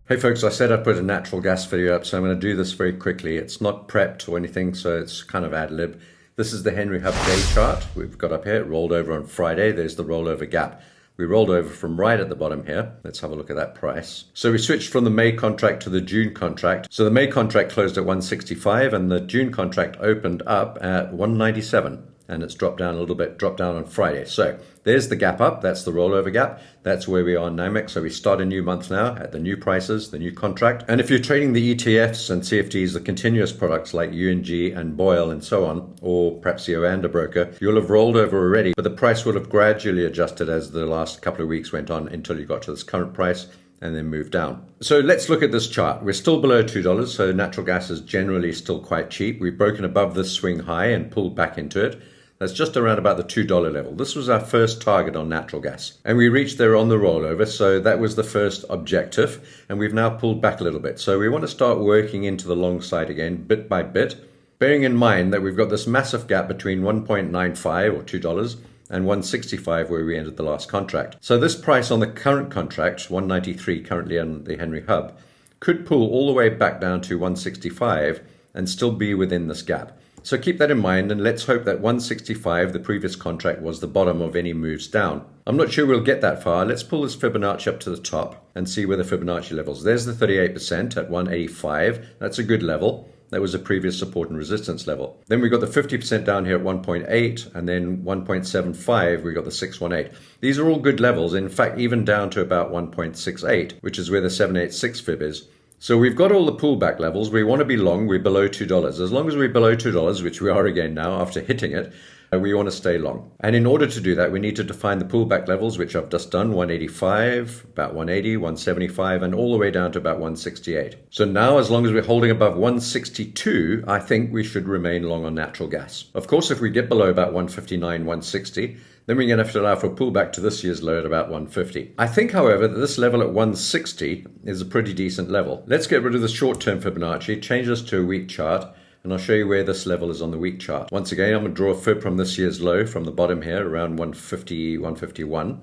Hey folks, I said I'd put a natural gas video up, so I'm going to do this very quickly. It's not prepped or anything, so it's kind of ad lib. This is the Henry Hub day chart we've got up here. It rolled over on Friday. There's the rollover gap. We rolled over from right at the bottom here. Let's have a look at that price. So we switched from the May contract to the June contract. So the May contract closed at 165 and the June contract opened up at 197. And it's dropped down a little bit, dropped down on Friday. So there's the gap up, that's the rollover gap. That's where we are in NYMEX. So we start a new month now at the new prices, the new contract. And if you're trading the ETFs and CFDs, the continuous products like UNG and Boyle and so on, or perhaps the Oanda broker, you'll have rolled over already, but the price will have gradually adjusted as the last couple of weeks went on until you got to this current price and then move down. So let's look at this chart. We're still below $2, so natural gas is generally still quite cheap. We've broken above this swing high and pulled back into it. That's just around about the $2 level. This was our first target on natural gas. And we reached there on the rollover, so that was the first objective. And we've now pulled back a little bit. So we want to start working into the long side again, bit by bit, bearing in mind that we've got this massive gap between 1.95 or $2 and 165 where we ended the last contract. So this price on the current contract, 193 currently on the Henry Hub, could pull all the way back down to 165 and still be within this gap. So keep that in mind, and let's hope that 165, the previous contract, was the bottom of any moves down. I'm not sure we'll get that far. Let's pull this Fibonacci up to the top and see where the Fibonacci levels. There's the 38% at 185. That's a good level. That was a previous support and resistance level. Then we got the 50% down here at 1.8, and then 1.75, we got the 618. These are all good levels. In fact, even down to about 1.68, which is where the 786 fib is. So we've got all the pullback levels. We want to be long. We're below $2. As long as we're below $2, which we are again now after hitting it, we want to stay long. And in order to do that, we need to define the pullback levels, which I've just done, 185, about 180, 175, and all the way down to about 168. So now, as long as we're holding above 162, I think we should remain long on natural gas. Of course, if we get below about 159, 160, then we're going to have to allow for a pullback to this year's low at about 150. I think, however, that this level at 160 is a pretty decent level. Let's get rid of the short-term Fibonacci, change this to a week chart, and I'll show you where this level is on the week chart. Once again, I'm going to draw a fib from this year's low from the bottom here, around 150, 151.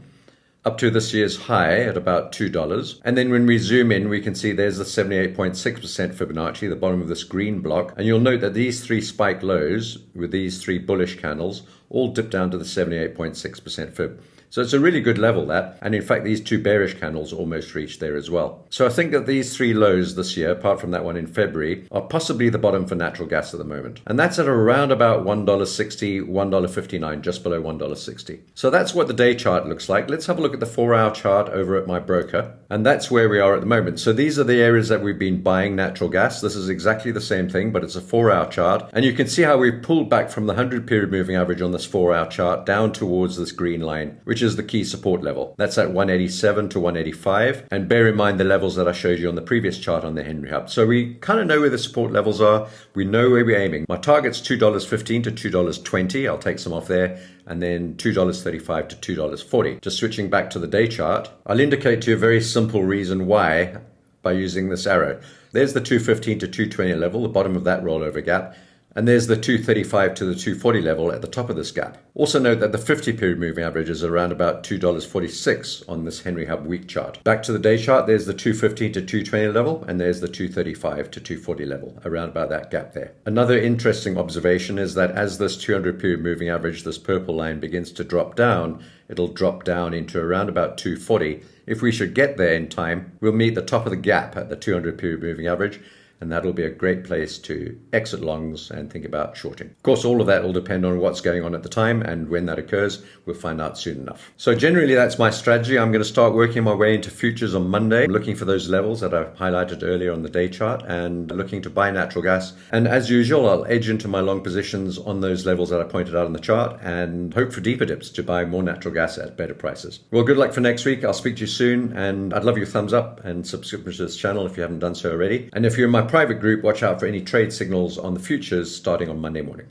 Up to this year's high at about $2. And then when we zoom in, we can see there's the 78.6% Fibonacci, the bottom of this green block. And you'll note that these three spike lows with these three bullish candles all dip down to the 78.6% fib. So it's a really good level, that. And in fact, these two bearish candles almost reached there as well. So I think that these three lows this year, apart from that one in February, are possibly the bottom for natural gas at the moment. And that's at around about $1.60, $1.59, just below $1.60. So that's what the day chart looks like. Let's have a look at the 4-hour chart over at my broker. And that's where we are at the moment. So these are the areas that we've been buying natural gas. This is exactly the same thing, but it's a 4-hour chart. And you can see how we've pulled back from the 100-period moving average on this 4-hour chart down towards this green line, which is the key support level. That's at 187 to 185. And bear in mind the levels that I showed you on the previous chart on the Henry Hub. So we kind of know where the support levels are. We know where we're aiming. My target's $2.15 to $2.20. I'll take some off there. And then $2.35 to $2.40. Just switching back to the day chart, I'll indicate to you a very simple reason why by using this arrow. There's the 215 to 220 level, the bottom of that rollover gap. And there's the 235 to the 240 level at the top of this gap. Also note that the 50-period moving average is around about $2.46 on this Henry Hub week chart. Back to the day chart, there's the 215 to 220 level, and there's the 235 to 240 level, around about that gap there. Another interesting observation is that as this 200-period moving average, this purple line, begins to drop down, it'll drop down into around about 240. If we should get there in time, we'll meet the top of the gap at the 200-period moving average, and that'll be a great place to exit longs and think about shorting. Of course, all of that will depend on what's going on at the time, and when that occurs, we'll find out soon enough. So generally, that's my strategy. I'm going to start working my way into futures on Monday. I'm looking for those levels that I've highlighted earlier on the day chart and looking to buy natural gas. And as usual, I'll edge into my long positions on those levels that I pointed out on the chart and hope for deeper dips to buy more natural gas at better prices. Well, good luck for next week. I'll speak to you soon, and I'd love your thumbs up and subscribe to this channel if you haven't done so already. And if you're in my private group, watch out for any trade signals on the futures starting on Monday morning.